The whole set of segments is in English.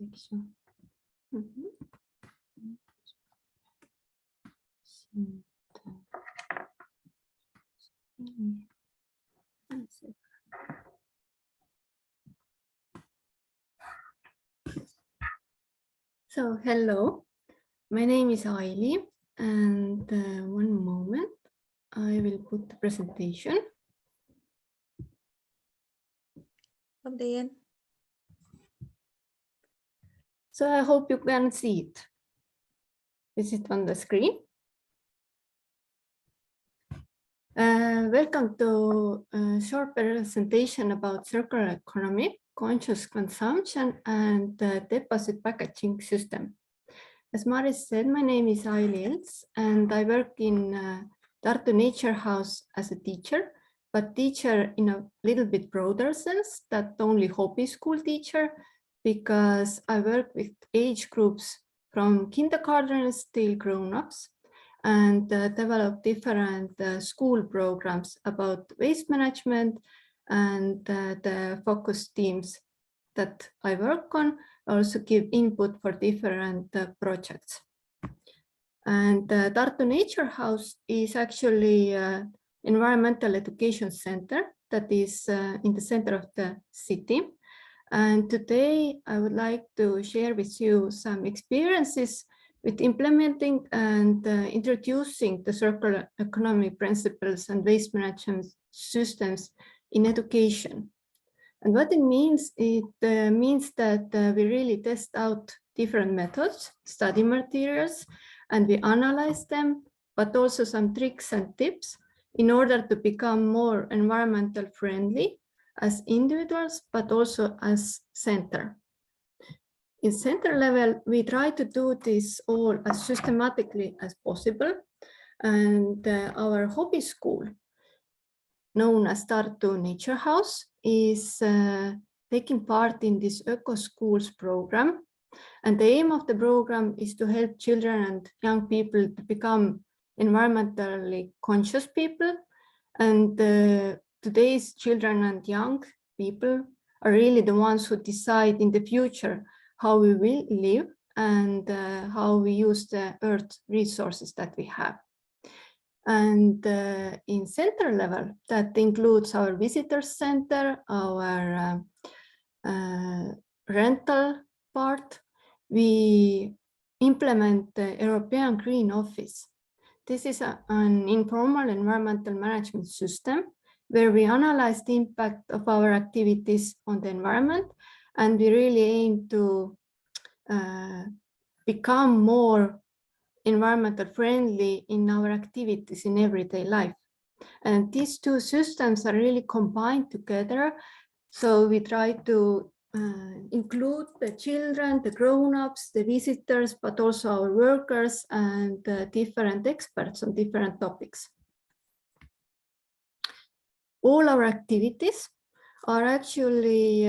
detection. So, hello, my name is Aili, and one moment, I will put the presentation. So I hope you can see it. Is it on the screen? Welcome to a short presentation about circular economy, conscious consumption, and deposit packaging system. As Maris said, my name is Aili, and I work in Tartu Nature House as a teacher, but teacher in a little bit broader sense, that only hobby school teacher, because I work with age groups from kindergartners till grown-ups, and develop different school programs about waste management, and the focus teams that I work on also give input for different projects. And Tartu Nature House is actually an environmental education center that is in the center of the city. And today I would like to share with you some experiences with implementing and introducing the circular economy principles and waste management systems in education. And what it means that we really test out different methods, study materials, and we analyze them, but also some tricks and tips in order to become more environmental friendly as individuals, but also as center. In center level, we try to do this all as systematically as possible. And our hobby school, known as Tartu Nature House, is taking part in this Eco Schools program. And the aim of the program is to help children and young people to become environmentally conscious people. And today's children and young people are really the ones who decide in the future how we will live and how we use the earth resources that we have. And in center level, that includes our visitor center, our rental part. We implement the European Green Office. This is an informal environmental management system where we analyze the impact of our activities on the environment, and we really aim to become more environmental friendly in our activities in everyday life. And these two systems are really combined together. So we try to include the children, the grown-ups, the visitors, but also our workers and different experts on different topics. All our activities are actually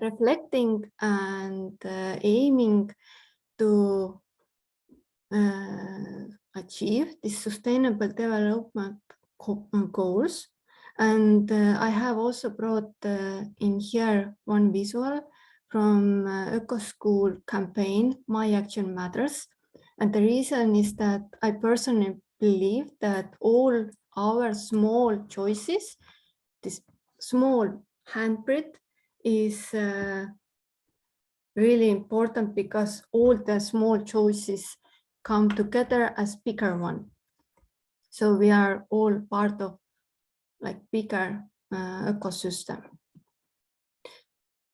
reflecting and aiming to achieve the sustainable development goals. And I have also brought in here one visual from Eco School campaign, My Action Matters. And the reason is that I personally believe that all our small choices, this small handprint is really important, because all the small choices come together as bigger one. So we are all part of like bigger ecosystem.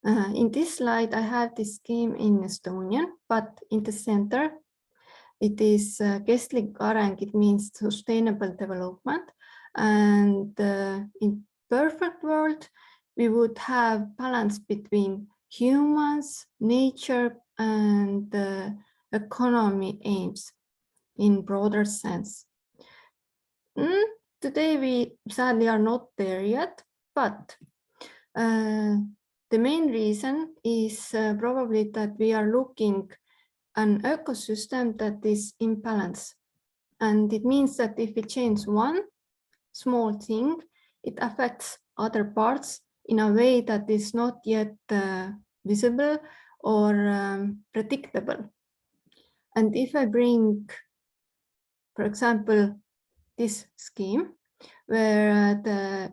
In this slide, I have this scheme in Estonian, but in the center, it is kestlik areng. It means sustainable development. And in perfect world, we would have balance between humans, nature, and economy aims in broader sense. Today we sadly are not there yet, but the main reason is probably that we are looking an ecosystem that is in balance. And it means that if we change one small thing, it affects other parts in a way that is not yet visible or predictable. And if I bring, for example, this scheme where the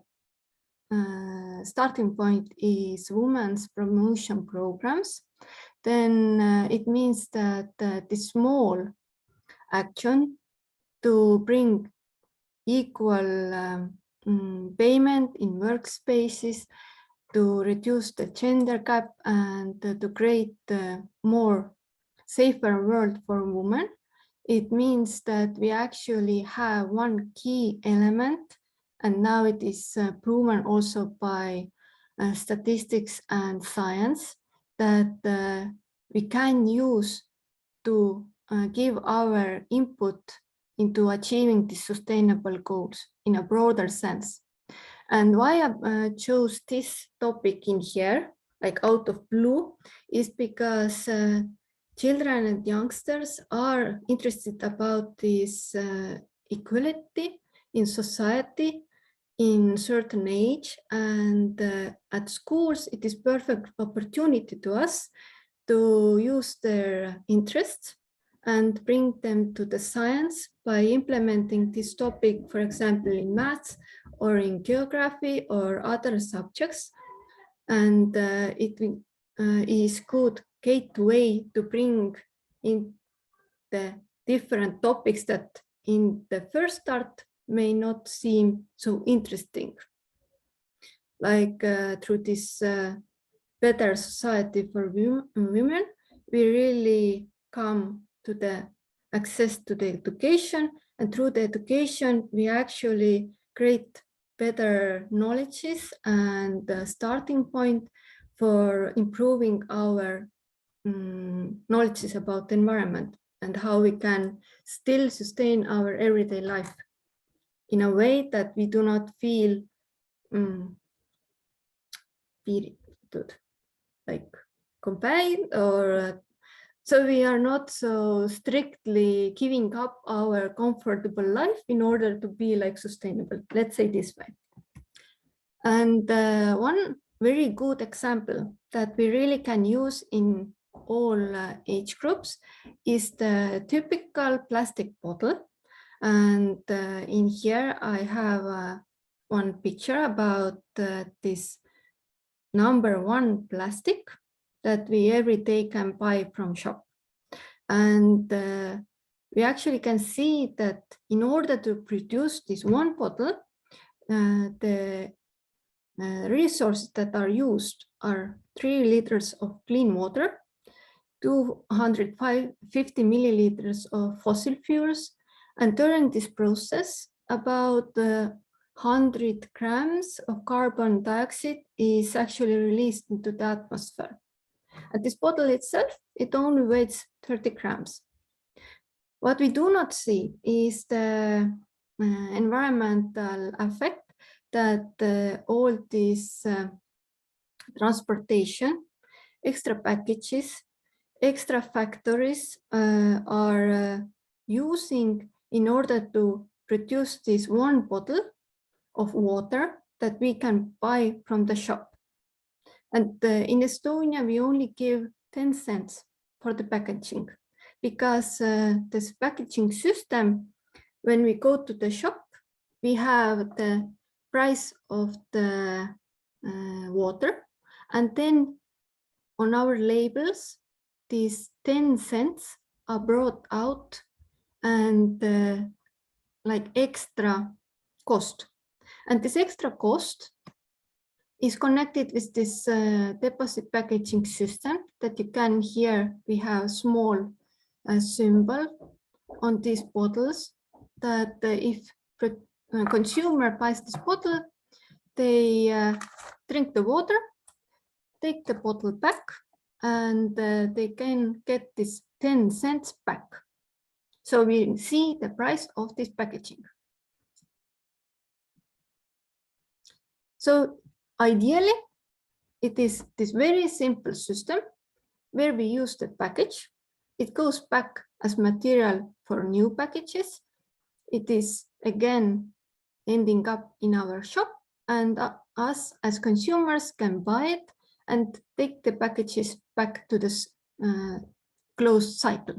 starting point is women's promotion programs, then it means that the small action to bring equal payment in workspaces, to reduce the gender gap, and to create a more safer world for women. It means that we actually have one key element, and now it is proven also by statistics and science, that we can use to give our input into achieving the sustainable goals in a broader sense. And why I chose this topic in here, like out of blue, is because children and youngsters are interested about this equality in society in certain age, and at schools it is perfect opportunity to us to use their interests and bring them to the science by implementing this topic, for example, in maths or in geography or other subjects. And it is good gateway to bring in the different topics that in the first start may not seem so interesting. Like through this better society for women, we really come to the access to the education, and through the education we actually create better knowledges and the starting point for improving our knowledges about the environment and how we can still sustain our everyday life in a way that we do not feel like combined, or so we are not so strictly giving up our comfortable life in order to be like sustainable, let's say this way. And one very good example that we really can use in all age groups is the typical plastic bottle. And in here I have one picture about this #1 plastic that we every day can buy from shop. And we actually can see that in order to produce this one bottle, the resources that are used are 3 liters of clean water, 250 milliliters of fossil fuels, and during this process, about 100 grams of carbon dioxide is actually released into the atmosphere. And this bottle itself, it only weighs 30 grams. What we do not see is the environmental effect that all this transportation, extra packages, extra factories are using in order to produce this one bottle of water that we can buy from the shop. And in Estonia, we only give 10 cents for the packaging, because this packaging system, when we go to the shop, we have the price of the water, and then on our labels, these 10 cents are brought out and like extra cost. And this extra cost is connected with this deposit packaging system that you can here. We have small symbol on these bottles that if consumer buys this bottle, they drink the water, take the bottle back, and they can get this 10 cents back. So we see the price of this packaging. So ideally, it is this very simple system where we use the package. It goes back as material for new packages. It is again ending up in our shop, and us as consumers can buy it and take the packages back to this closed cycle.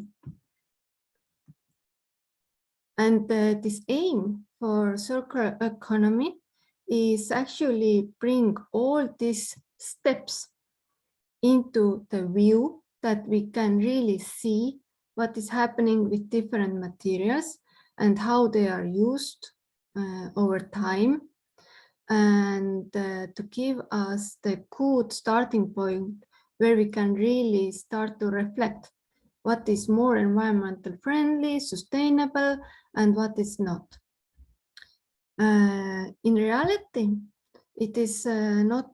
And this aim for circular economy is actually bring all these steps into the view that we can really see what is happening with different materials and how they are used over time, and to give us the good starting point where we can really start to reflect what is more environmental friendly, sustainable, and what is not. In reality, it is not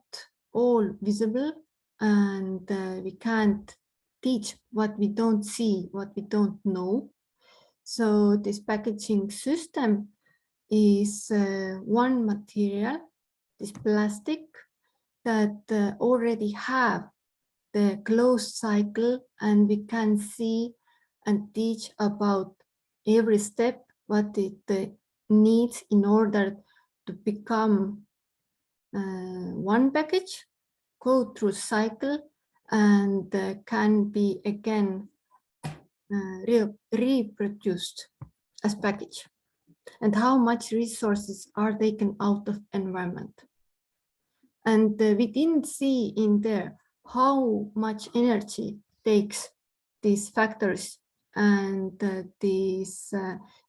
all visible, and we can't teach what we don't see, what we don't know. So this packaging system is one material, this plastic, that already have the closed cycle, and we can see and teach about every step what it needs in order to become one package, go through cycle, and can be again reproduced as package, and how much resources are taken out of environment. And we didn't see in there how much energy takes these factors and this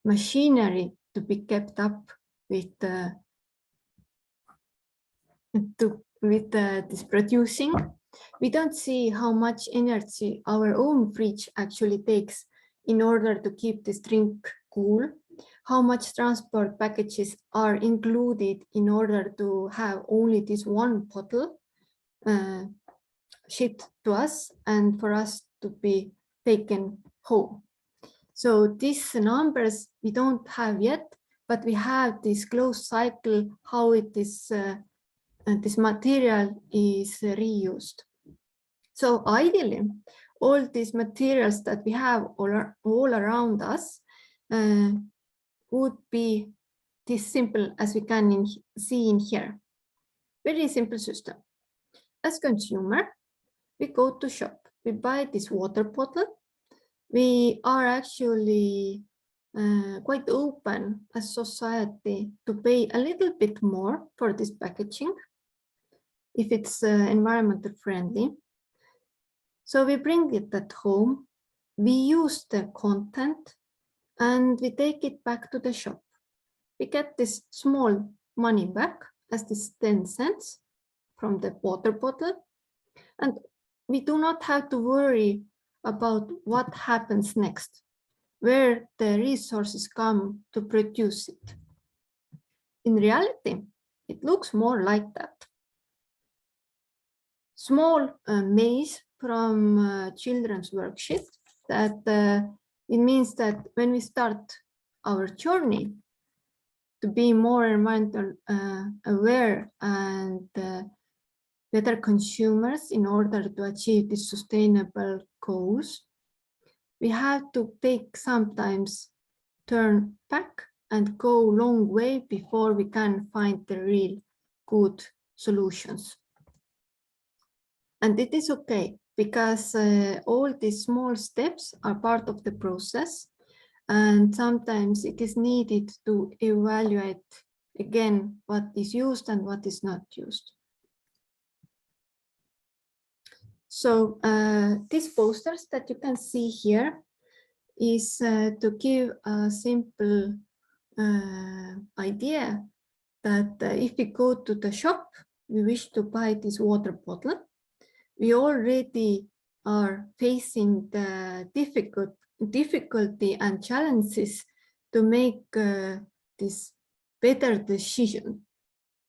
machinery to be kept up with this producing. We don't see how much energy our own fridge actually takes in order to keep this drink cool, how much transport packages are included in order to have only this one bottle shipped to us and for us to be taken home. So these numbers we don't have yet, but we have this closed cycle, how it is this material is reused. So ideally, all these materials that we have all around us would be this simple as we can see in here. Very simple system. As consumer, we go to shop, we buy this water bottle. We are actually quite open as society to pay a little bit more for this packaging if it's environmental friendly. So we bring it at home, we use the content, and we take it back to the shop. We get this small money back as this 10 cents from the water bottle, and we do not have to worry about what happens next, where the resources come to produce it. In reality, it looks more like that. Small maze from children's worksheet that it means that when we start our journey to be more environmental aware and better consumers in order to achieve the sustainable goals, we have to take sometimes turn back and go a long way before we can find the real good solutions. And it is okay, because all these small steps are part of the process, and sometimes it is needed to evaluate again what is used and what is not used. So these posters that you can see here is to give a simple idea that if we go to the shop, we wish to buy this water bottle, we already are facing the difficulty and challenges to make this better decision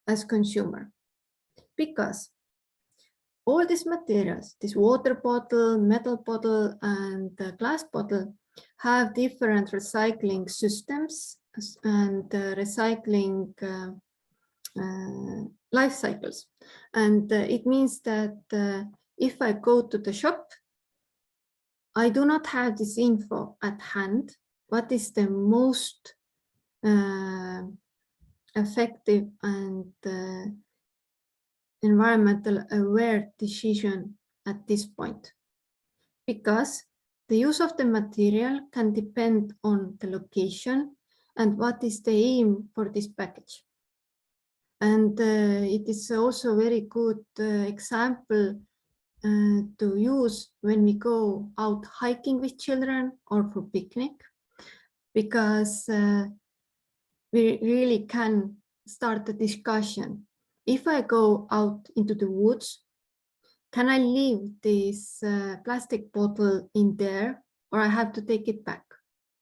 as consumer, because all these materials, this water bottle, metal bottle, and the glass bottle have different recycling systems and recycling life cycles. And it means that if I go to the shop, I do not have this info at hand. What is the most effective and environmental aware decision at this point, because the use of the material can depend on the location and what is the aim for this package. And it is also a very good example to use when we go out hiking with children or for picnic, because we really can start a discussion. If I go out into the woods, can I leave this plastic bottle in there, or I have to take it back?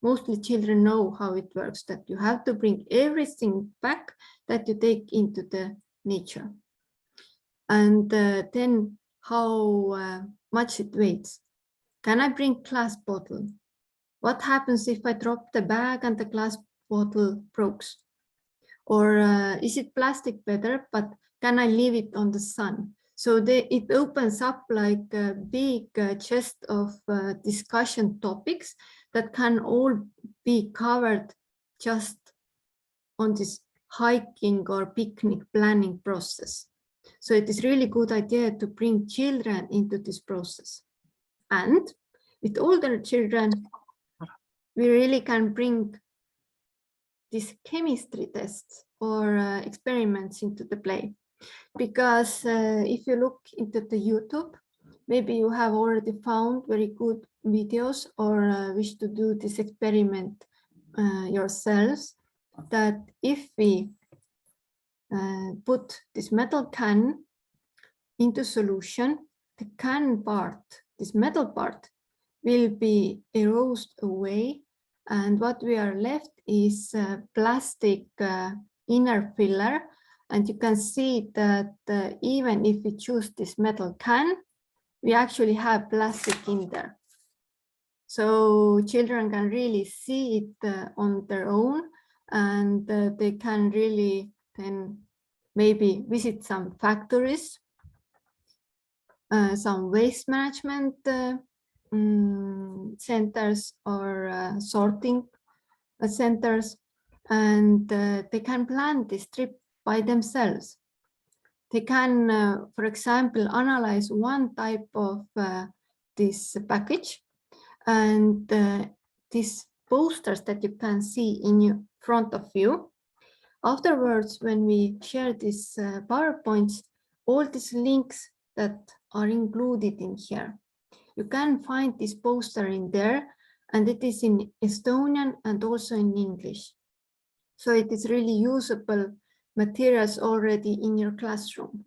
Mostly children know how it works, that you have to bring everything back that you take into the nature. And then how much it weighs. Can I bring glass bottle? What happens if I drop the bag and the glass bottle breaks? Or is it plastic better, but can I leave it on the sun? So it opens up like a big chest of discussion topics that can all be covered just on this hiking or picnic planning process. So it is really good idea to bring children into this process. And with older children, we really can bring these chemistry tests or experiments into the play. Because if you look into the YouTube, maybe you have already found very good videos or wish to do this experiment yourselves, that if we put this metal can into solution, the can part, this metal part, will be eroded away, and what we are left is plastic inner filler. And you can see that even if we choose this metal can, we actually have plastic in there. So children can really see it on their own, and they can really then maybe visit some factories, some waste management centers or sorting centers, and they can plan this trip by themselves. They can, for example, analyze one type of this package, and these posters that you can see in front of you. Afterwards, when we share these PowerPoints, all these links that are included in here, you can find this poster in there, and it is in Estonian and also in English. So it is really usable materials already in your classroom.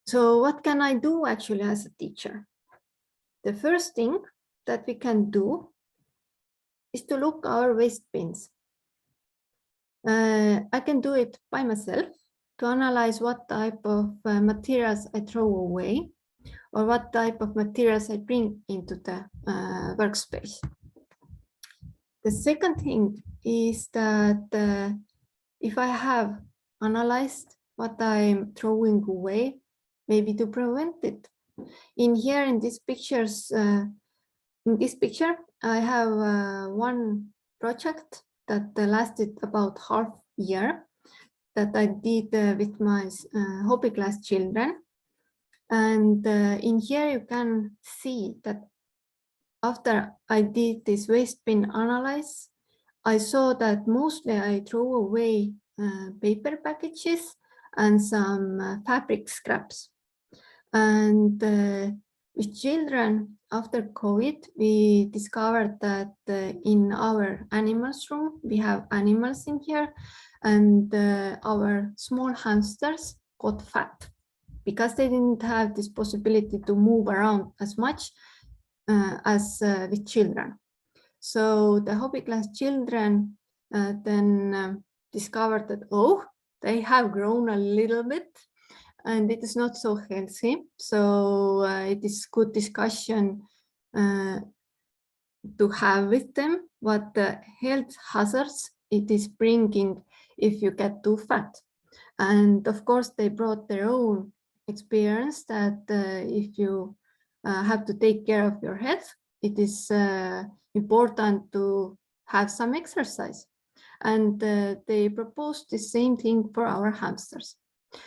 So what can I do actually as a teacher? The first thing that we can do is to look our waste bins. I can do it by myself to analyze what type of materials I throw away or what type of materials I bring into the workspace. The second thing is that if I have analyzed what I'm throwing away, maybe to prevent it. In here, in these pictures, in this picture, I have one project that lasted about half year that I did with my hobby class children. And in here, you can see that after I did this waste bin analysis, I saw that mostly I throw away paper packages and some fabric scraps. And with children, after COVID, we discovered that in our animals room, we have animals in here, and our small hamsters got fat because they didn't have this possibility to move around as much as with children. So the hobby class children then discovered that, oh, they have grown a little bit and it is not so healthy. So it is good discussion to have with them what the health hazards it is bringing if you get too fat. And of course, they brought their own experience that if you have to take care of your health, it is important to have some exercise. and they proposed the same thing for our hamsters.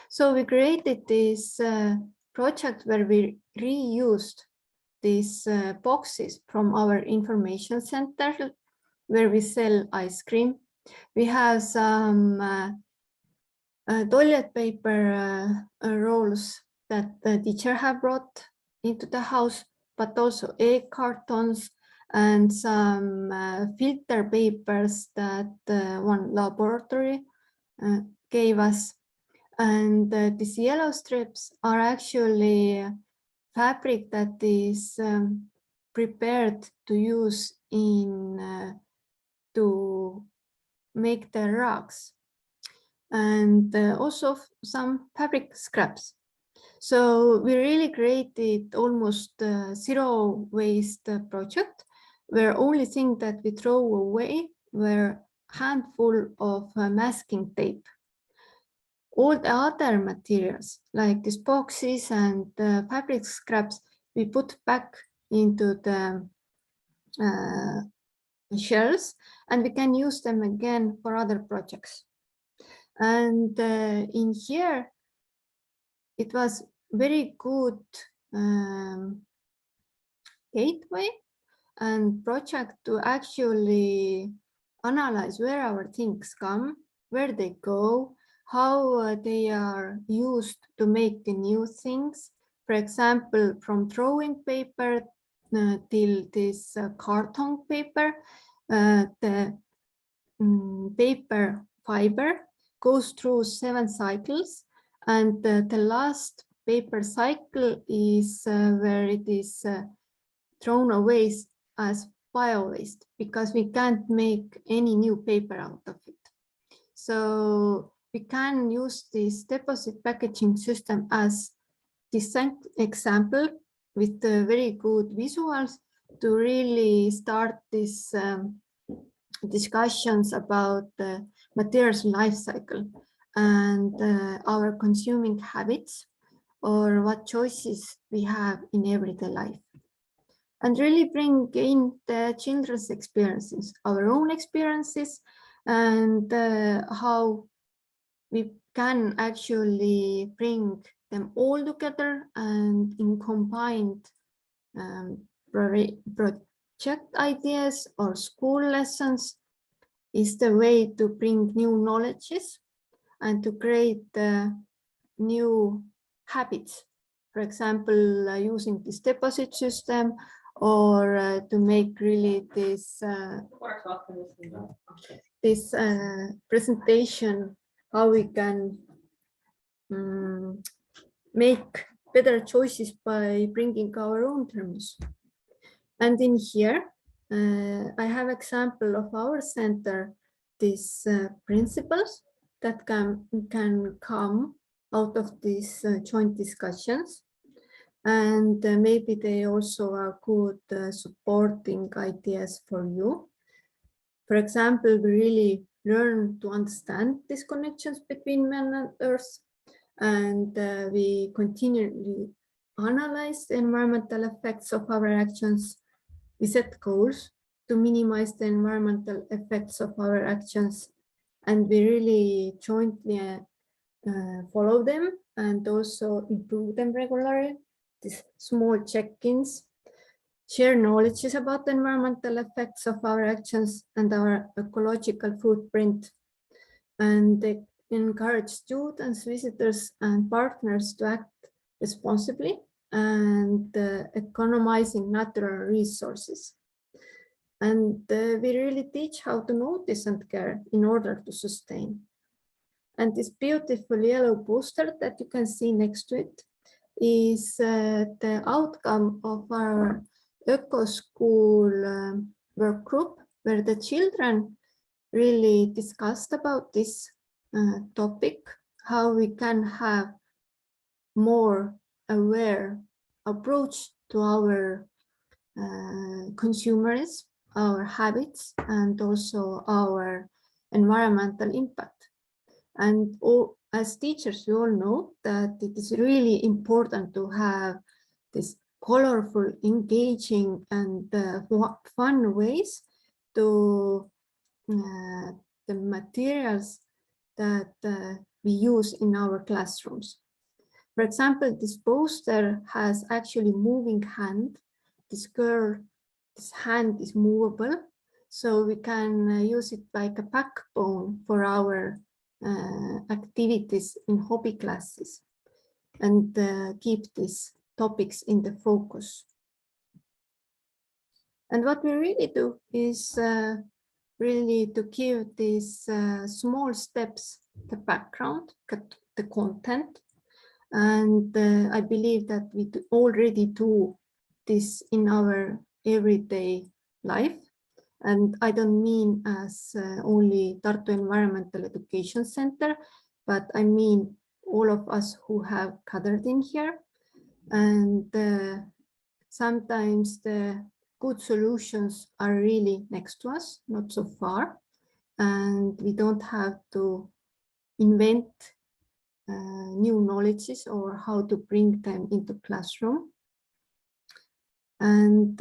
So we created this project where we reused these boxes from our information center where we sell ice cream. We have some toilet paper rolls that the teacher have brought into the house, but also egg cartons and some filter papers that one laboratory gave us. And these yellow strips are actually fabric that is prepared to use in to make the rugs, and also some fabric scraps. So we really created almost zero waste project, where only thing that we throw away were handful of masking tape. All the other materials, like these boxes and fabric scraps, we put back into the shells, and we can use them again for other projects. And in here, it was very good gateway and project to actually analyze where our things come, where they go, how they are used to make the new things. For example, from throwing paper till this carton paper, the paper fiber goes through 7 cycles, and the last paper cycle is where it is thrown away as bio-waste, because we can't make any new paper out of it. So we can use this deposit packaging system as this example with very good visuals to really start this discussions about the materials life cycle and our consuming habits, or what choices we have in everyday life. And really bring in the children's experiences, our own experiences, and how we can actually bring them all together, and in combined project ideas or school lessons is the way to bring new knowledges and to create new habits. For example, using this deposit system, or to make really this presentation, how we can make better choices by bringing our own terms. And in here, I have example of our center, these principles that can come out of these joint discussions. And maybe they also are good supporting ideas for you. For example, we really learn to understand these connections between man and earth, and we continually analyze the environmental effects of our actions. We set goals to minimize the environmental effects of our actions, and we really jointly follow them and also improve them regularly. These small check-ins, share knowledge about the environmental effects of our actions and our ecological footprint, and they encourage students, visitors, and partners to act responsibly and economizing natural resources. And we really teach how to notice and care in order to sustain. And this beautiful yellow poster that you can see next to it is the outcome of our Eco School work group, where the children really discussed about this topic, how we can have more aware approach to our consumerism, our habits, and also our environmental impact. And as teachers, we all know that it is really important to have this colorful, engaging, and fun ways to the materials that we use in our classrooms. For example, this poster has actually moving hand. This hand is movable, so we can use it like a backbone for our activities in hobby classes and keep these topics in the focus. And what we really do is really to give these small steps, the background, the content. And I believe that we already do this in our everyday life. And I don't mean as only Tartu Environmental Education Center, but I mean all of us who have gathered in here. And sometimes the good solutions are really next to us, not so far. And we don't have to invent new knowledges or how to bring them into classroom. And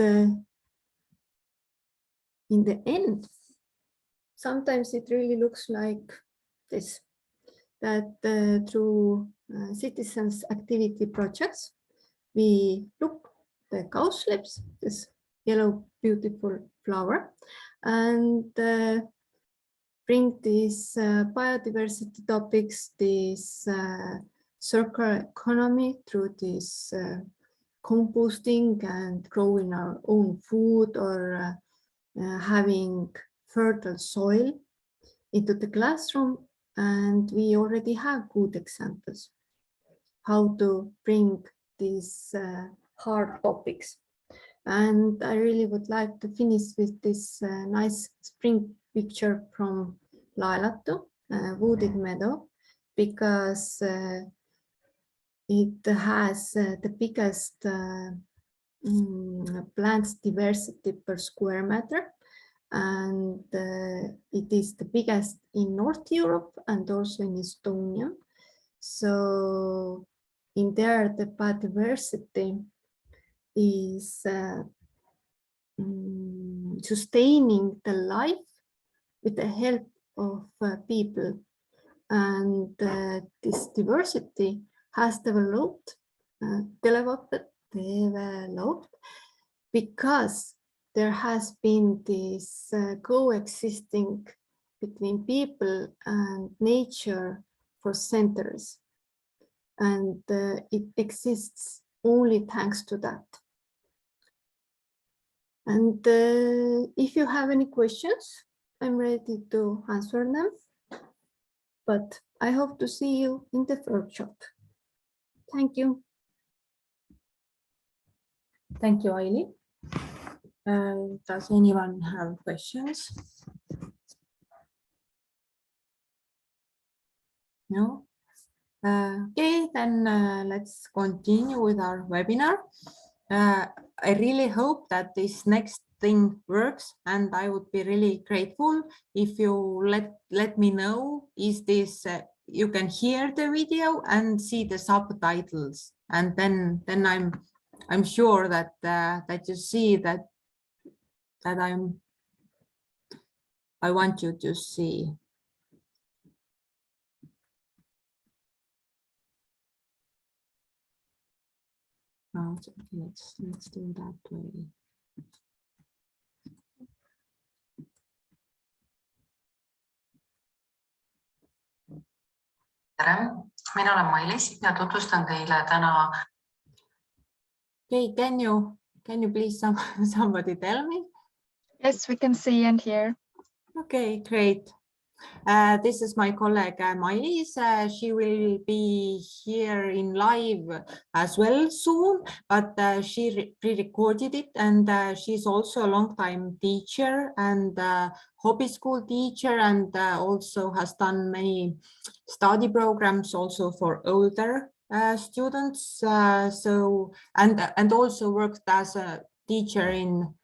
in the end, sometimes it really looks like this, that through citizens activity projects, we look the cowslips, this yellow beautiful flower, and bring these biodiversity topics, this circular economy through this composting and growing our own food or having fertile soil into the classroom. And we already have good examples how to bring these hard topics. And I really would like to finish with this nice spring picture from Laelatu, wooded meadow, because it has the biggest plants diversity per square meter. And it is the biggest in North Europe and also in Estonia. So in there, the biodiversity is sustaining the life with the help of people. And this diversity has developed because there has been this coexisting between people and nature for centuries. And it exists only thanks to that. And if you have any questions, I'm ready to answer them. But I hope to see you in the workshop. Thank you. Thank you, Aili. Does anyone have questions? No? Okay, then let's continue with our webinar. I really hope that this next thing works, and I would be really grateful if you let me know, is this you can hear the video and see the subtitles, and then I'm sure that that you see that I want you to see. Okay, let's do that way. Tere, mina olen Mailis ja tutvustan teile täna. Okay, can you please somebody tell me? Yes, we can see and hear. Okay, great. This is my colleague Mailis. She will be here in live as well soon, but she pre-recorded it, and she's also a long-time teacher and hobby school teacher, and also has done many study programs also for older students. So and also worked as a teacher in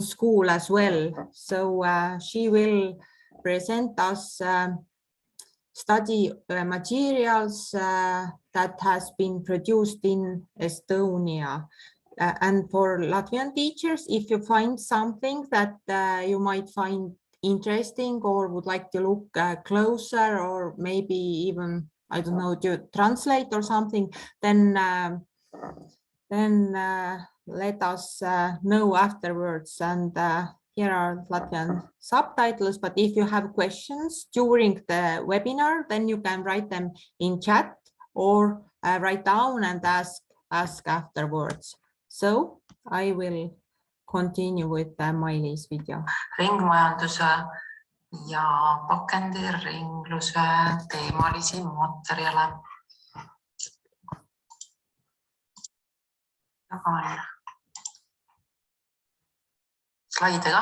school as well. So she will present us study materials that has been produced in Estonia. And for Latvian teachers, if you find something that you might find interesting or would like to look closer, or maybe even, I don't know, to translate or something, then let us know afterwards. And here are Latvian subtitles, but if you have questions during the webinar, then you can write them in chat or write down and ask afterwards. So I will continue with Mailis video. Ringmajanduse ja pakendiringluse teemalisi materjale. Jagan slaidega.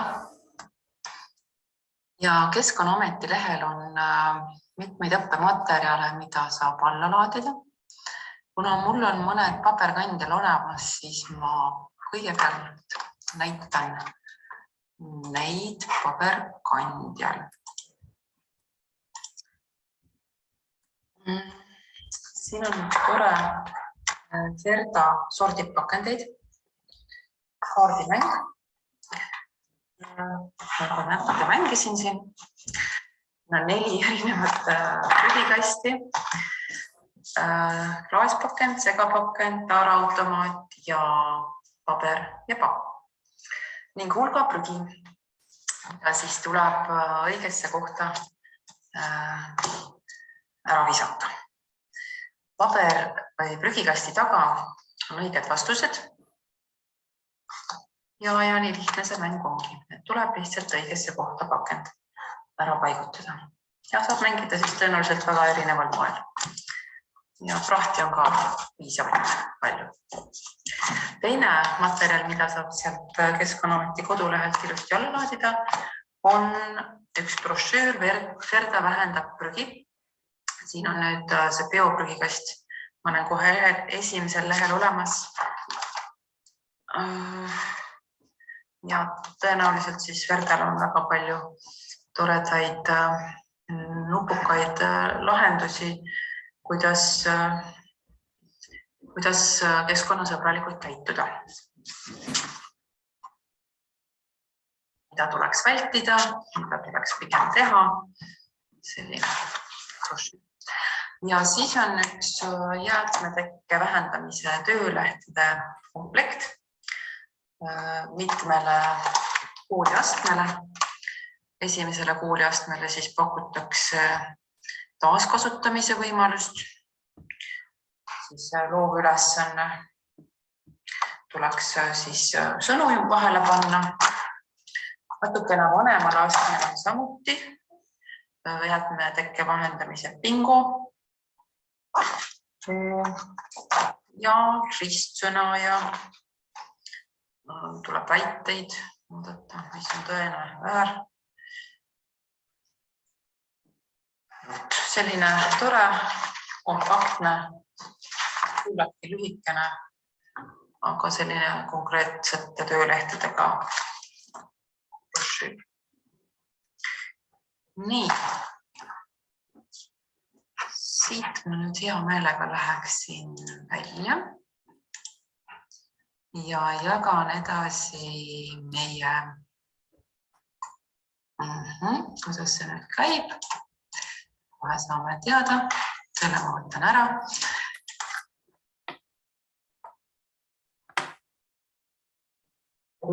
Ja Keskkonnaameti lehel on mitmeid õppematerjale, mida saab alla laadida. Kuna mul on mõned paberkandjal olemas, siis ma kõigepealt näitan neid paberkandjal. Siin on tore Cerda sordib pakendeid, kaardimäng. Nagu näete, mängisin siin. On 4 erinevat prügikasti. Klaaspakend, segapakend, taaraautomaat ja paber ja pakk. Ning hulga prügi, mida siis tuleb õigesse kohta ära visata. Paber või prügikasti taga on õiged vastused. Ja nii lihtne see mäng ongi. Tuleb lihtsalt õigesse kohta pakend ära paigutada. Ja saab mängida siis tõenäoliselt väga erineval moel. Ja prahti on ka piisavalt palju. Teine materjal, mida saab sealt Keskkonnaameti kodulehelt ilusti alla laadida, on üks brošüür Cerda vähendab prügi. Siin on nüüd see bioprügikast. Ma olen kohe esimesel lehel olemas. Ja tõenäoliselt siis Cerdal on väga palju toredaid nupukaid lahendusi, kuidas keskkonnasõbralikult käituda. Mida tuleks vältida, mida tuleks pigem teha. Selline brošüür. Ja siis on üks jäätmetekke vähendamise töölehtede komplekt mitmele kooliastmele. Esimesele kooliastmele siis pakutakse taaskasutamise võimalust. Siis loovülesanne tuleks siis sõnu vahele panna. Natukene vanemale astmele samuti jäätmetekke vähendamise bingo ja ristsõna ja tuleb väiteid vaadata, mis on tõene väär. Selline tore, kompaktne, kuulati lühikene, aga selline konkreetsete töölehtedega brošüür. Nii. Siit ma nüüd hea meelega läheksin välja ja jagan edasi meie, kuidas see nüüd käib. Kohe saame teada, selle ma võtan ära.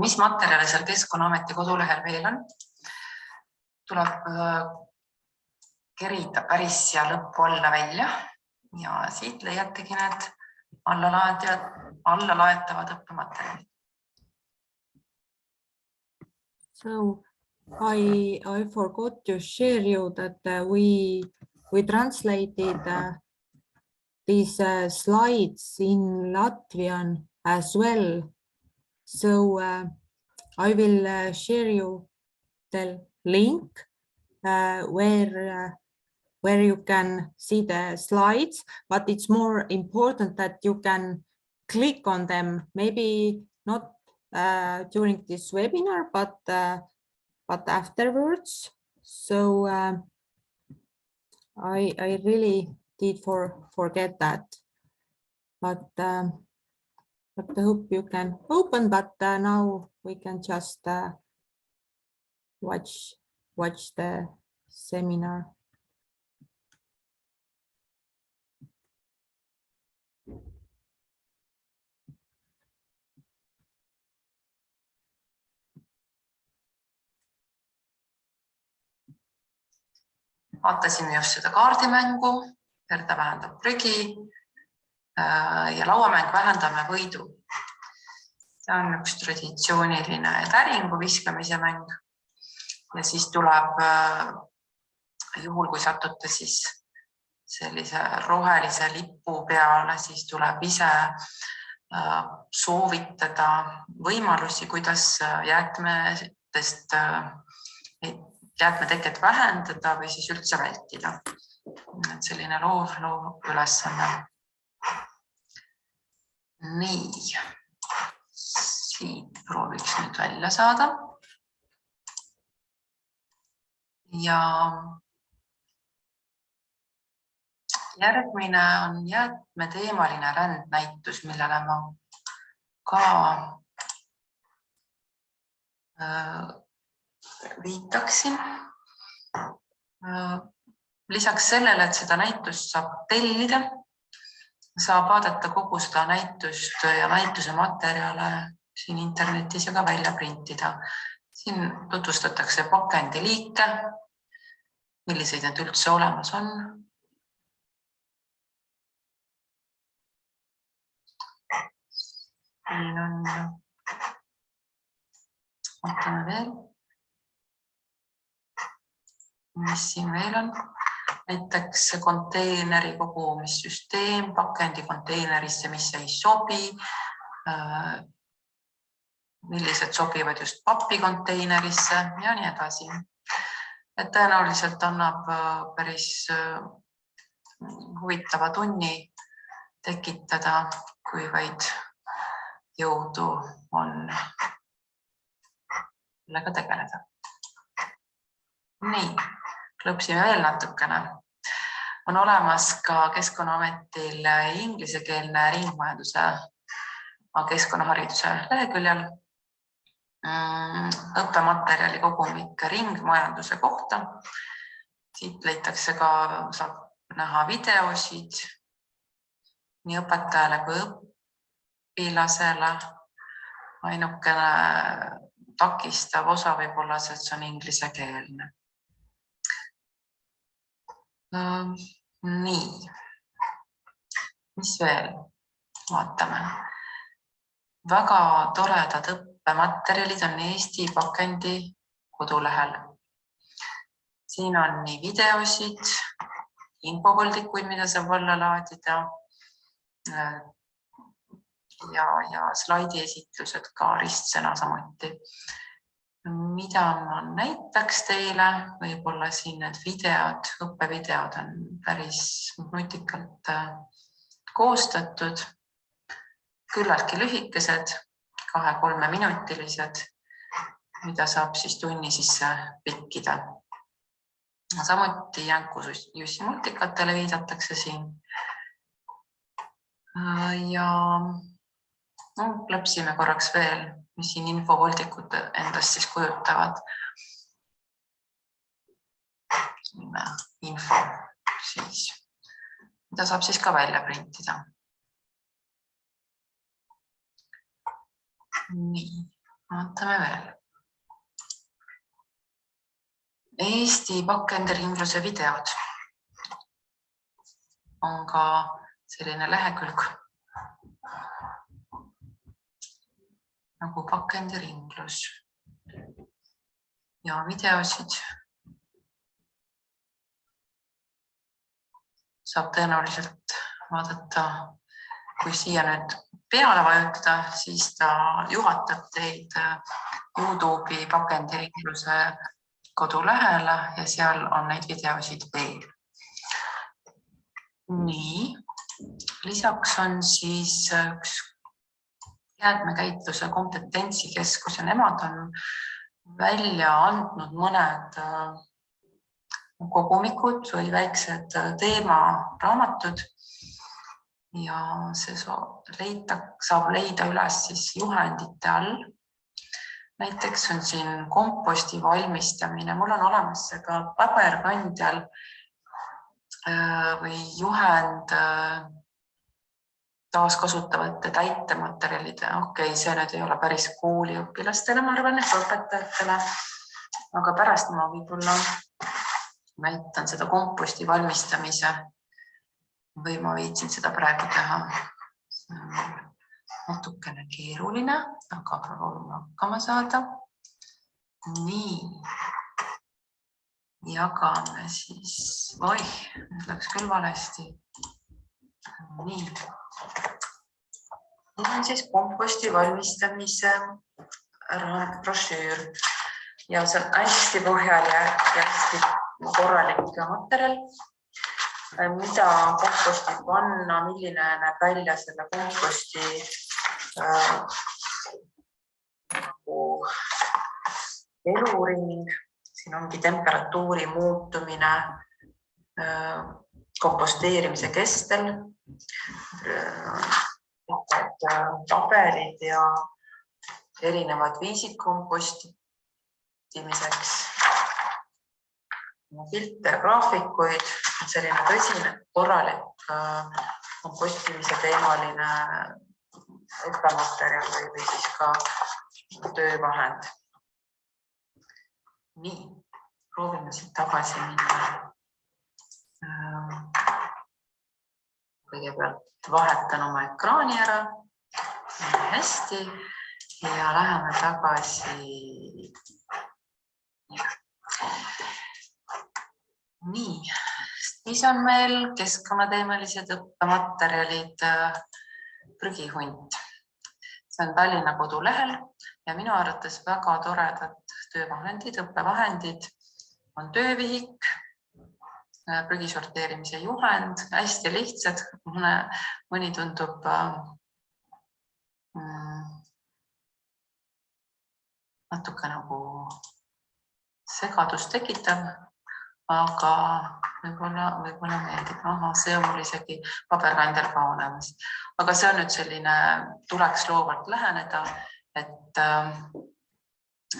Mis materjale seal Keskkonnaameti kodulehel veel on? Tuleb kerida päris siia lõppu alla välja ja siit leiategi need alla laetavad õppematerjalid. So I forgot to share you that we translated these slides in Latvian as well. So I will share you the link where you can see the slides, but it's more important that you can click on them, maybe not during this webinar, but afterwards. So I really did forget that, but I hope you can open, but now we can just watch watch the seminar. Vaatasime just seda kaardimängu, Herta vähendab prügi ja lauamäng vähendame võidu. See on üks traditsiooniline täringu viskamise mäng ja siis tuleb, juhul kui satute siis sellise rohelise lipu peale, siis tuleb ise soovitada võimalusi, kuidas jäätmeteket vähendada või siis üldse vältida. Selline loov ülesanne. Nii, siit prooviks nüüd välja saada. Ja järgmine on jäätmeteemaline rändnäitus, millele ma ka viitaksin. Lisaks sellele, et seda näitust saab tellida, saab vaadata kogu seda näitust ja näituse materjale siin internetis ja ka välja printida. Siin tutvustatakse pakendiliike, milliseid need üldse olemas on. Siin on, vaatame veel, mis siin veel on. Näiteks konteineri kogumissüsteem, pakendi konteinerisse, mis ei sobi, millised sobivad just papikonteinerisse ja nii edasi. Et tõenäoliselt annab päris huvitava tunni tekitada, kui vaid jõudu on sellega tegeleda. Nii, klõpsime veel natukene. On olemas ka Keskkonnaametil inglisekeelne ringmajanduse keskkonnahariduse leheküljel õppematerjali kogumik ringmajanduse kohta. Siit leitakse ka, saab näha videosid nii õpetajale kui õpilasele. Ainukene takistav osa võib olla, et see on inglisekeelne. Nii, mis veel? Vaatame. Väga toredad õppematerjalid on Eesti pakendi kodulehel. Siin on nii videosid, infovoldikuid, mida saab alla laadida ja slaidi esitlused ka ristsõna samuti. Mida ma näitaks teile, võib-olla siin need videod, õppevideod on päris nutikalt koostatud, küllaltki lühikesed, 2-3 minutilised, mida saab siis tunni sisse pikkida. Samuti Jänku-Jussi multikatele viidatakse siin. Ja klõpsime korraks veel, mis siin infovoldikud endast siis kujutavad. Info siis, mida saab siis ka välja printida. Nii, vaatame veel. Eesti pakendiringluse videod on ka selline lehekülg nagu pakendiringlus ja videosid saab tõenäoliselt vaadata, kui siia nüüd peale vajutada, siis ta juhatab teid YouTube'i pakendiringluse kodulehele ja seal on neid videosid veel. Nii, lisaks on siis üks jäätmekäitluse kompetentsikeskus ja nemad on välja andnud mõned kogumikud või väiksed teemaraamatud ja see saab leida üles siis juhendite all. näiteks on siin komposti valmistamine. Mul on olemas see ka paberkandjal või juhend taaskasutavate täitematerjalide. Okei, see nüüd ei ole päris kooliõpilastele, ma arvan, et õpetajatele. Aga pärast ma võib-olla näitan seda komposti valmistamise või ma viitsin seda praegu teha. See on natukene keeruline, aga proovime hakkama saada. Nii. Jagame siis. Oih, nüüd läks küll valesti. Nii. Nüüd on siis komposti valmistamise brošüür. Ja see on hästi põhjal ja hästi korralik materjal, mida komposti panna, milline näeb välja selle komposti eluring. Siin ongi temperatuuri muutumine komposteerimise kestel, tabelid ja erinevad viisid kompostimiseks, pilte ja graafikuid, selline tõsine korralik kompostimise teemaline õppematerjal või siis ka töövahend. Nii, proovime siit tagasi minna. Kõigepealt vahetan oma ekraani ära. Hästi. Ja läheme tagasi. Nii, mis on meil keskkonnateemalised õppematerjalid prügihunt. See on Tallinna kodulehel ja minu arvates väga toredad töövahendid, õppevahendid on töövihik, prügi sorteerimise juhend, hästi lihtsad, mõni tundub natuke nagu segadust tekitav, aga võib-olla meeldib. Aha, see on mul isegi paberkandjal ka olemas. Aga see on nüüd selline, tuleks loovalt läheneda, et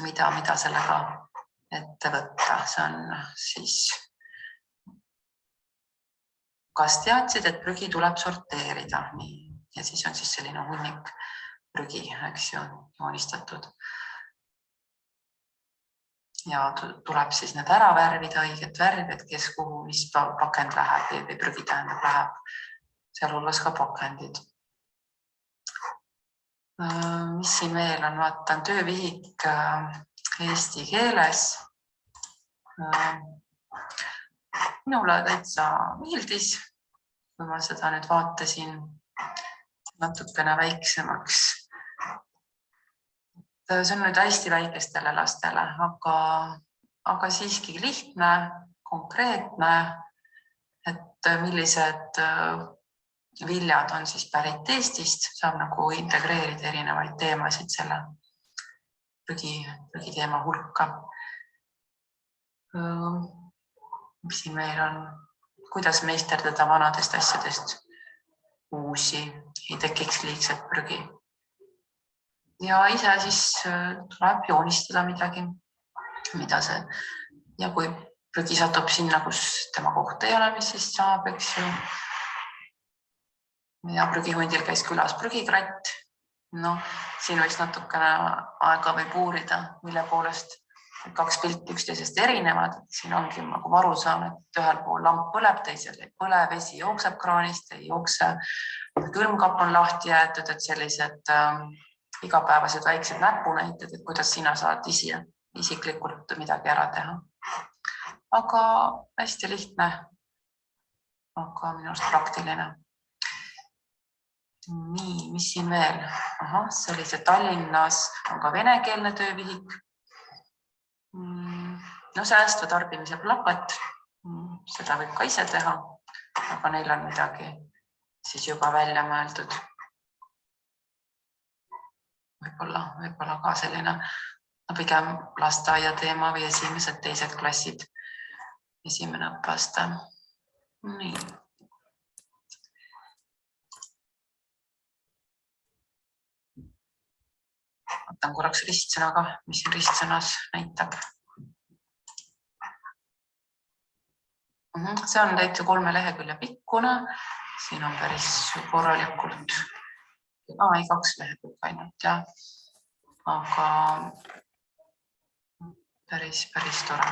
mida sellega ette võtta. See on siis, kas teadsid, et prügi tuleb sorteerida? Ja siis on siis selline hunnik prügi, eks ju, joonistatud. Ja tuleb siis need ära värvida, õiget värvi, et kes kuhu, mis pakend läheb või prügi tähendab läheb, sealhulgas ka pakendid. Mis siin veel on, vaatan töövihik eesti keeles. Minule täitsa meeldis, kui ma seda nüüd vaatasin natukene väiksemaks. See on nüüd hästi väikestele lastele, aga siiski lihtne, konkreetne, et millised viljad on siis pärit Eestist, saab nagu integreerida erinevaid teemasid selle prügiteema hulka. Mis siin meil on, kuidas meisterdada vanadest asjadest uusi, ei tekiks liigset prügi. Ja ise siis tuleb joonistada midagi, mida see, ja kui prügi satub sinna, kus tema kohta ei ole, mis siis saab, eks ju. Ja prügihundil käis külas prügikratt. No, siin võiks natukene aega või puurida, mille poolest kaks pilti üksteisest erinevad. Siin ongi nagu aru saan, et ühel pool lamp põleb, teisel ei põle, vesi jookseb kraanist, ei jookse, külmkapp on lahti jäetud, et sellised igapäevased väiksed näpunäited, et kuidas sina saad isiklikult midagi ära teha. Aga hästi lihtne, aga minu arust praktiline. Nii, mis siin veel? Aha, see oli see Tallinnas on ka venekeelne töövihik. No säästva tarbimise plakat, seda võib ka ise teha, aga neil on midagi siis juba välja mõeldud. Võib-olla ka selline pigem lasteaia teema või esimesed, teised klassid, esimene õppeaste. Nii. võtan korraks ristsõna ka, mis siin ristsõnas näitab. See on täitsa 3 lehekülje pikkune. Siin on päris korralikult. Ei 2 lehekülge ainult, jah. Aga päris tore.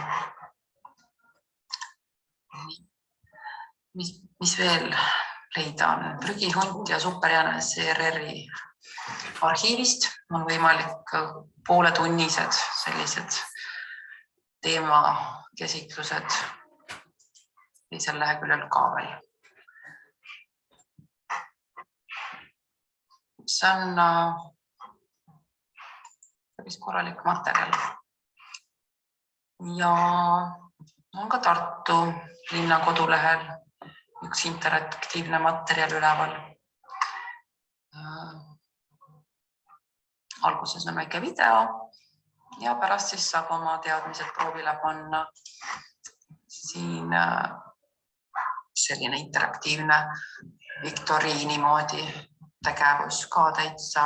Mis veel leida on? Prügihunt ja superjänes ERR-i arhiivist on võimalik pooletunnised sellised teemakäsitlused teisel leheküljel ka veel. See on päris korralik materjal. Ja on ka Tartu linna kodulehel üks interaktiivne materjal üleval. Alguses on väike video ja pärast siis saab oma teadmised proovile panna. Siin selline interaktiivne viktoriini moodi tegevus ka täitsa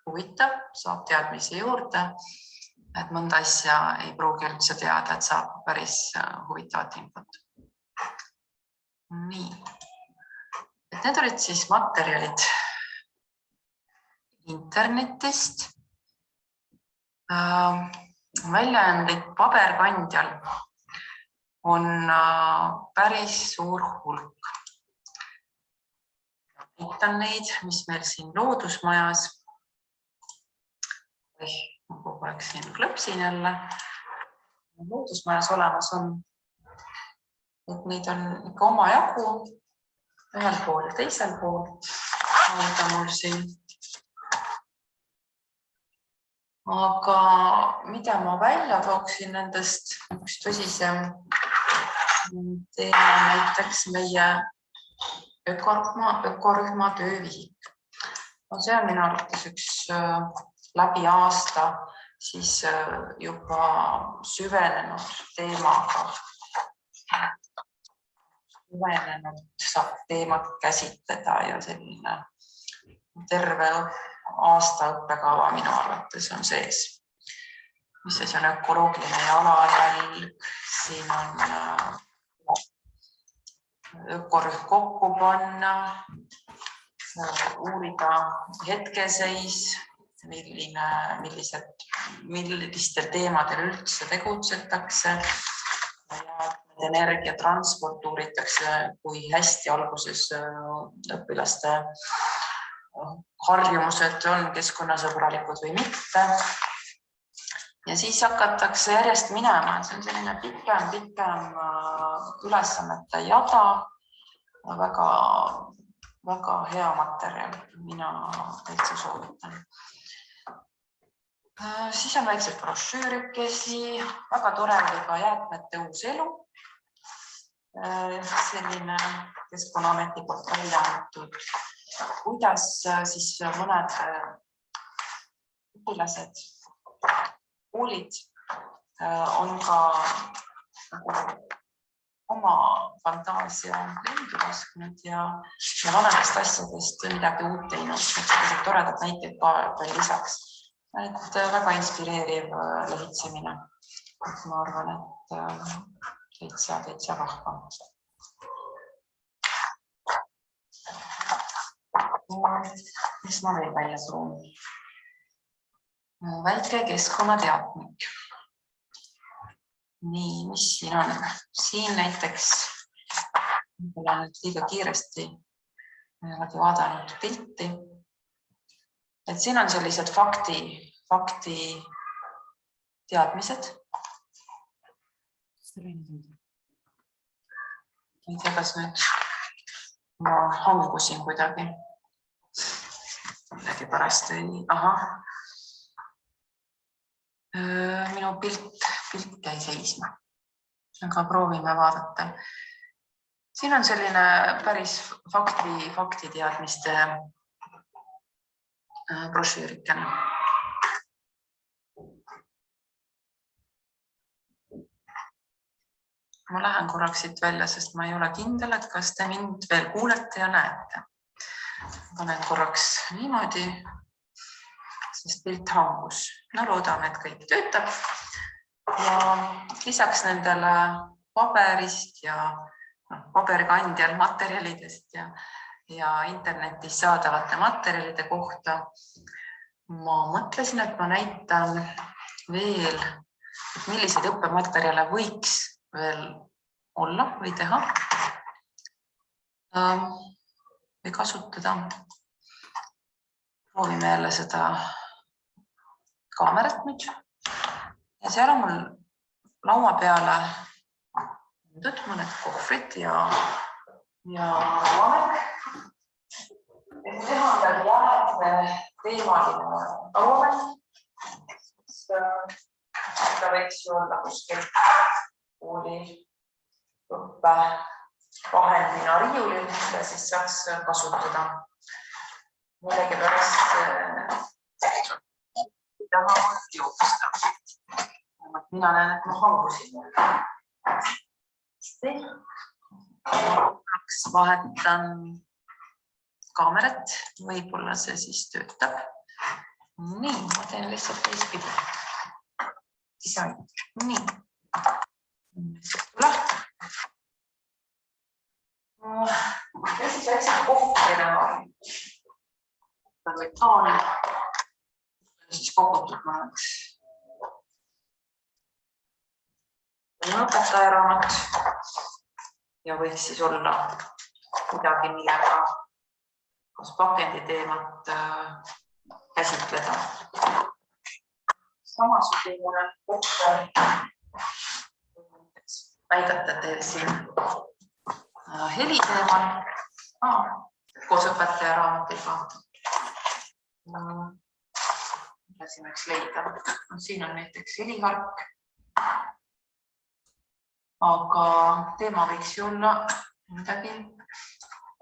huvitav, saab teadmisi juurde, et mõnda asja ei pruugi üldse teada, et saab päris huvitavat infot. Nii, et need olid siis materjalid internetist. Väljaandeid paberkandjal on päris suur hulk. Näitan neid, mis meil siin loodusmajas. Ma kogu aeg siin klõpsin jälle. Loodusmajas olemas on. Et neid on ikka oma jagu ühel pool ja teisel pool. Mida mul siin. Aga mida ma välja tooksin nendest, üks tõsisem teema näiteks meie ökorühma töövihik. See on minu arvates üks läbi aasta siis juba süvenenud teemaga. Süvenenud saab teemat käsitleda ja selline terve aasta õppekava minu arvates on sees. Mis see on ökoloogiline jalajälg, siin on ökorühm kokku panna, uurida hetkeseis, millistel teemadel üldse tegutsetakse ja energiatransport uuritakse, kui hästi alguses õpilaste harjumused on keskkonnasõbralikud või mitte. Ja siis hakatakse järjest minema, see on selline pikem ülesannete jada, väga hea materjal, mina täitsa soovitan. Siis on väiksed brošüürikesi, väga tore oli ka jäätmete uus elu. Selline Keskkonnaameti poolt välja antud, kuidas siis mõned õpilased, koolid on ka oma fantaasia lendu lasknud ja vanadest asjadest midagi uut teinud. Sellised toredad näiteid ka veel lisaks. Et väga inspireeriv lehitsemine. Ma arvan, et täitsa vahva. Mis ma veel välja toon? Väike keskkonnateadmik. Nii, mis siin on? Siin näiteks, olen liiga kiiresti vaadanud pilti. Et siin on sellised fakti teadmised. Ei tea, kas nüüd ma hangusin kuidagi. Midagi pärast ei... Minu pilt jäi seisma. Aga proovime vaadata. Siin on selline päris faktiteadmiste brošüürikene. Ma lähen korraks siit välja, sest ma ei ole kindel, et kas te mind veel kuulete ja näete. Panen korraks niimoodi. sest pilt hangus. No loodame, et kõik töötab. Ja lisaks nendele paberist ja paberkandjal materjalidest ja internetis saadavate materjalide kohta ma mõtlesin, et ma näitan veel, milliseid õppematerjale võiks veel olla või teha või kasutada. Proovime jälle seda kaamerat nüüd. Ja seal on mul laua peale mõned kohvrid ja aeg. Et teha jäätme teemaline aruanne. Seda võiks ju olla kuskil kooli õppe vahendina riiulil ja siis saaks kasutada. Millegi pärast taha joosta. Mina näen, et ma hangusin. Vahetan kaamerat, võib-olla see siis töötab. Nii, ma teen lihtsalt teistpidi. Disain. Nii. Ja siis väikselt kohvina taani. Siis kogutud mõneks. Õpetaja raamat ja võiks siis olla midagi, millega kas pakendi teemat käsitleda. Samasugune kohver näidata teil siin heli teemal koos õpetaja raamatiga. Mida siin võiks leida? Siin on näiteks helihark. Aga teema võiks ju olla midagi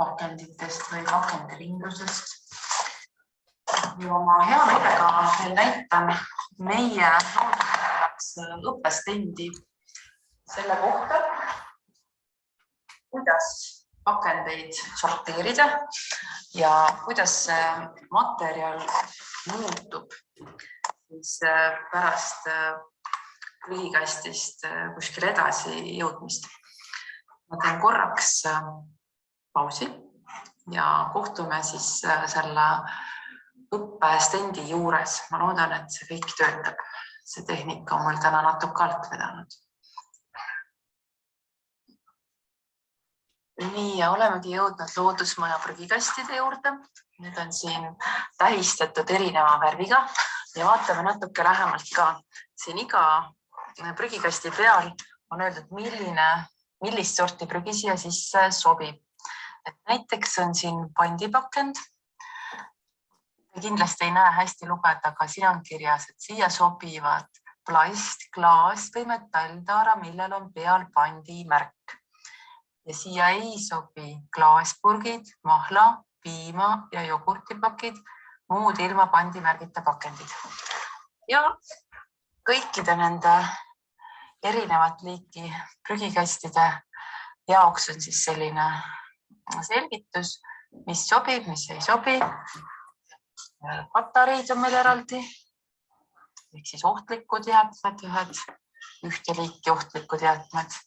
pakenditest või pakendiringlusest. Ja ma hea meelega veel näitan meie õppestendi selle kohta, kuidas pakendeid sorteerida ja kuidas see materjal muutub siis pärast prügikastist kuskil edasi jõudmist. Ma teen korraks pausi ja kohtume siis selle õppestendi juures. Ma loodan, et see kõik töötab. See tehnika on mul täna natuke alt vedanud. Nii, ja olemegi jõudnud loodusmaja prügikastide juurde. Need on siin tähistatud erineva värviga ja vaatame natuke lähemalt ka. Siin iga prügikasti peal on öeldud, millist sorti prügi siia sisse sobib. Et näiteks on siin pandipakend. Kindlasti ei näe hästi lugeda, aga siin on kirjas, et siia sobivad plast, klaas või metalltaara, millel on peal pandimärk. Ja siia ei sobi klaaspurgid, mahla, piima ja jogurtipakid, muud ilma pandimärgita pakendid. Ja kõikide nende erinevat liiki prügikastide jaoks on siis selline selgitus, mis sobib, mis ei sobi. Patareid on meil eraldi, ehk siis ohtlikud jäätmed, ühte liiki ohtlikud jäätmed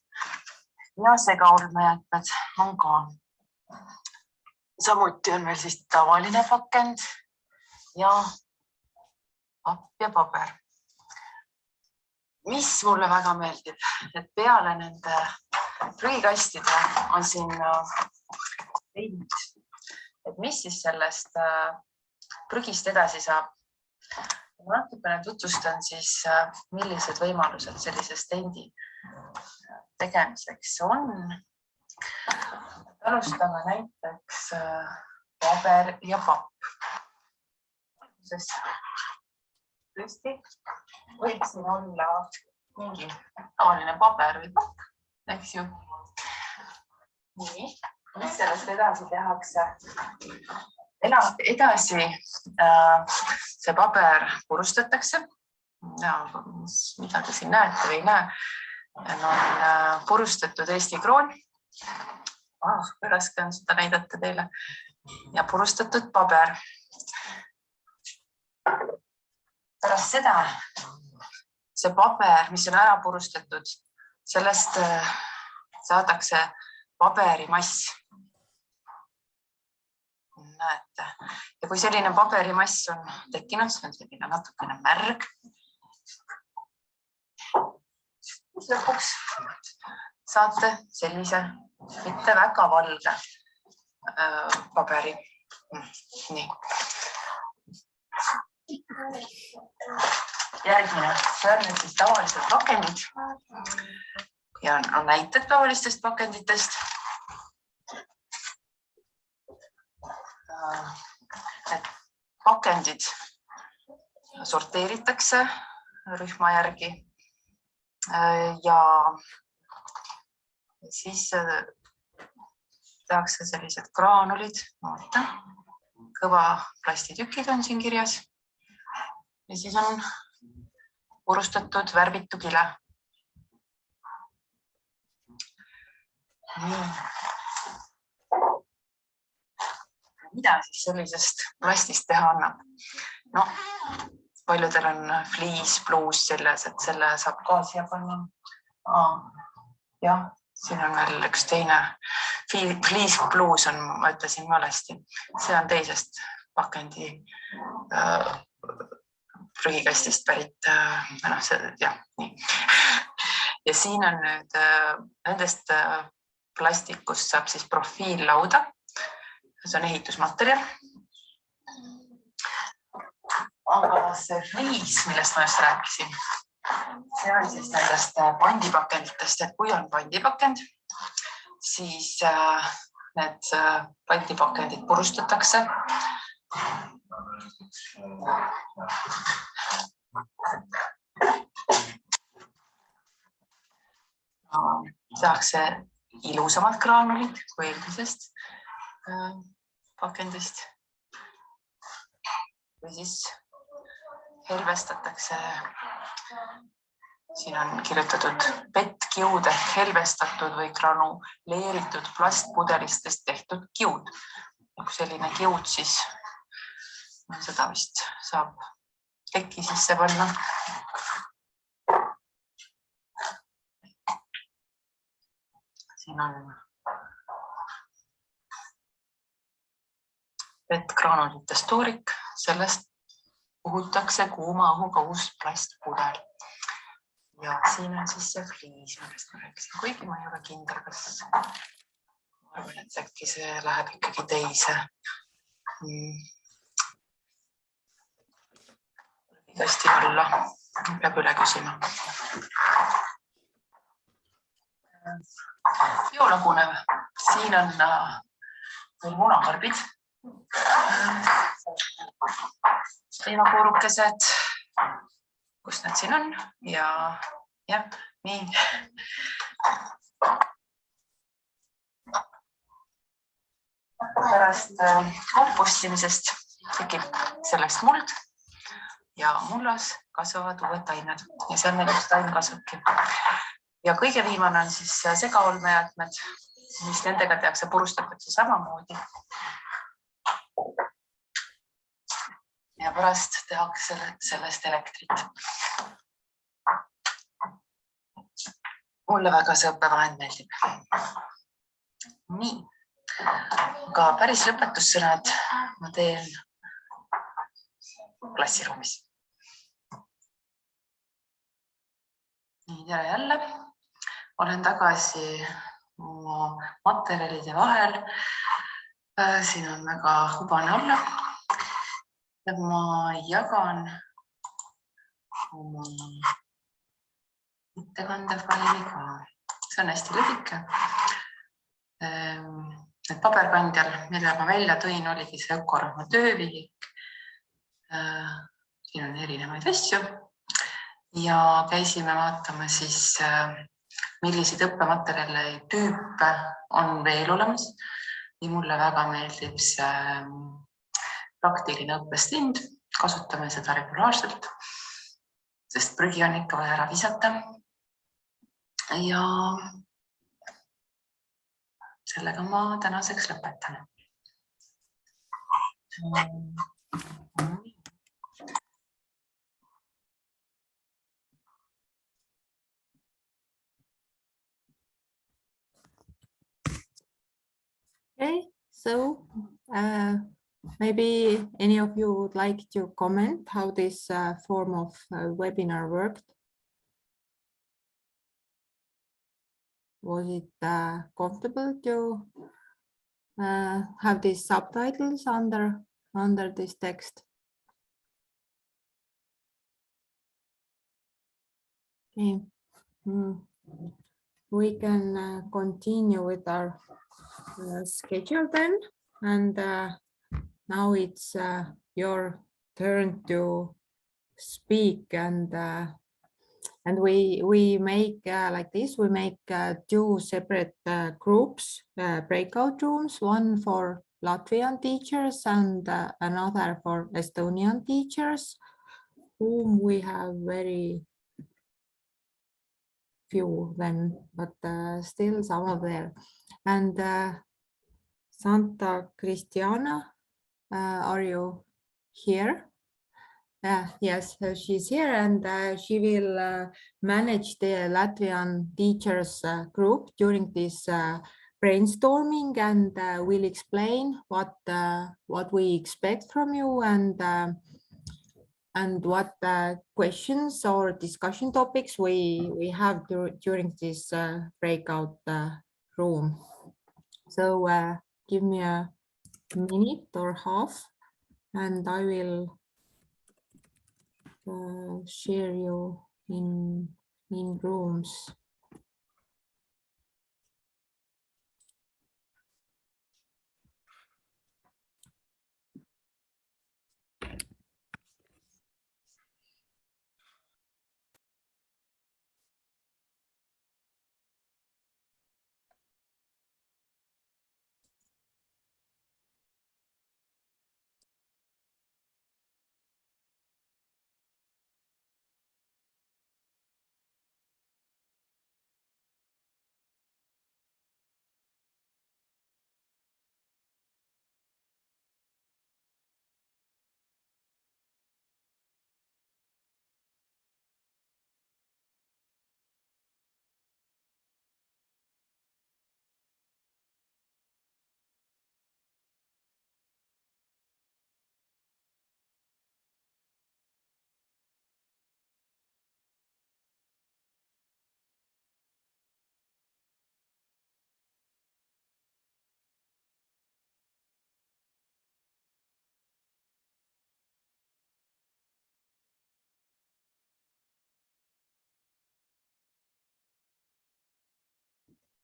ja segaolmejäätmed on ka. Samuti on meil siis tavaline pakend ja papp ja paber. Mis mulle väga meeldib, et peale nende prügikastide on siin teinud, et mis siis sellest prügist edasi saab. Ma natukene tutvustan siis, millised võimalused sellise stendi tegemiseks on. Alustame näiteks paber ja papp. Tõesti võib siin olla mingi tavaline paber või papp, eks ju. Nii, mis sellest edasi tehakse? Edasi see paber purustatakse. Mida te siin näete või ei näe? On purustatud Eesti kroon. Raske on seda näidata teile. Ja purustatud paber. Pärast seda see paber, mis on ära purustatud, sellest saadakse paberimass. Näete. Ja kui selline paberimass on tekkinud, see on selline natukene märg. Lõpuks saate sellise mitte väga valge paberi. Nii. Järgmine, see on nüüd siis tavalised pakendid ja on näited tavalistest pakenditest. Et pakendid sorteeritakse rühma järgi ja siis tehakse sellised graanulid, kõva plastitükid on siin kirjas ja siis on purustatud värvitu kile. Mida siis sellisest plastist teha annab? No, paljudel on fliis, pluus selles, et selle saab ka siia panna. Jah, siin on veel üks teine. Fliis, pluus on, ma ütlesin valesti. See on teisest pakendi prügikastist pärit. Jah, nii. Ja siin on nüüd nendest plastikust saab siis profiillauda. See on ehitusmaterjal. Aga see fliis, millest ma just rääkisin, see on siis nendest pandipakenditest, et kui on pandipakend, siis need pandipakendid purustatakse. Tehakse ilusamad graanulid kui eelmisest pakendist või siis helvestatakse. Siin on kirjutatud PET-kiud ehk helvestatud või granuleeritud plastpudelistest tehtud kiud. Ja kui selline kiud, siis seda vist saab teki sisse panna. Siin on PET-graanulitest toorik, sellest puhutakse kuuma õhuga uus plastpudel. Ja siin on siis see fliis, millest ma rääkisin, kuigi ma ei ole kindel, kas ma arvan, et äkki see läheb ikkagi teise. Tõesti alla, peab üle küsima. Biolagunev, siin on veel munakarbid. Liivakoorukesed, kus need siin on ja nii. Pärast kompostimisest tekib sellest muld ja mullas kasvavad uued tained ja seal meil üks tain kasvabki. Ja kõige viimane on siis segaolmejäätmed, mis nendega tehakse, purustatakse samamoodi. Ja pärast tehakse sellest elektrit. Mulle väga see õppevahend meeldib. Nii, aga päris lõpetussõnad ma teen klassiruumis. Nii, tere jälle. Olen tagasi materjalide vahel. Siin on väga hubane olla. Ja ma jagan oma ettekandefaili ka. See on hästi lühike. Et paberkandjal, mille ma välja tõin, oligi see ökorühma töövihik. Siin on erinevaid asju ja käisime vaatama siis, milliseid õppematerjale tüüpe on veel olemas. Ja mulle väga meeldib see praktiline õppestind, kasutame seda regulaarselt, sest prügi on ikka vaja ära visata. Ja sellega ma tänaseks lõpetan. Okay, so maybe any of you would like to comment how this form of webinar worked? Was it comfortable to have these subtitles under this text? Okay. We can continue with our schedule then, and now it's your turn to speak, and we make like this. We make two separate groups, breakout rooms, one for Latvian teachers and another for Estonian teachers, whom we have very few then, but still some are there. And Santa Cristiana, are you here? Yes, she's here, and she will manage the Latvian teachers group during this brainstorming, and will explain what we expect from you, and what questions or discussion topics we have during this breakout room. So give me a minute or half, and I will share you in rooms.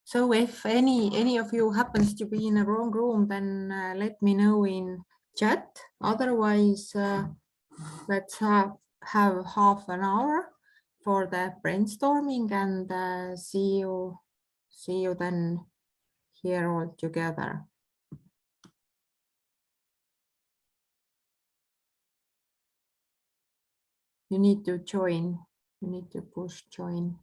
So if any of you happens to be in a wrong room, then let me know in chat. Otherwise, let's have half an hour for the brainstorming, and see you then here all together. You need to join. You need to push join.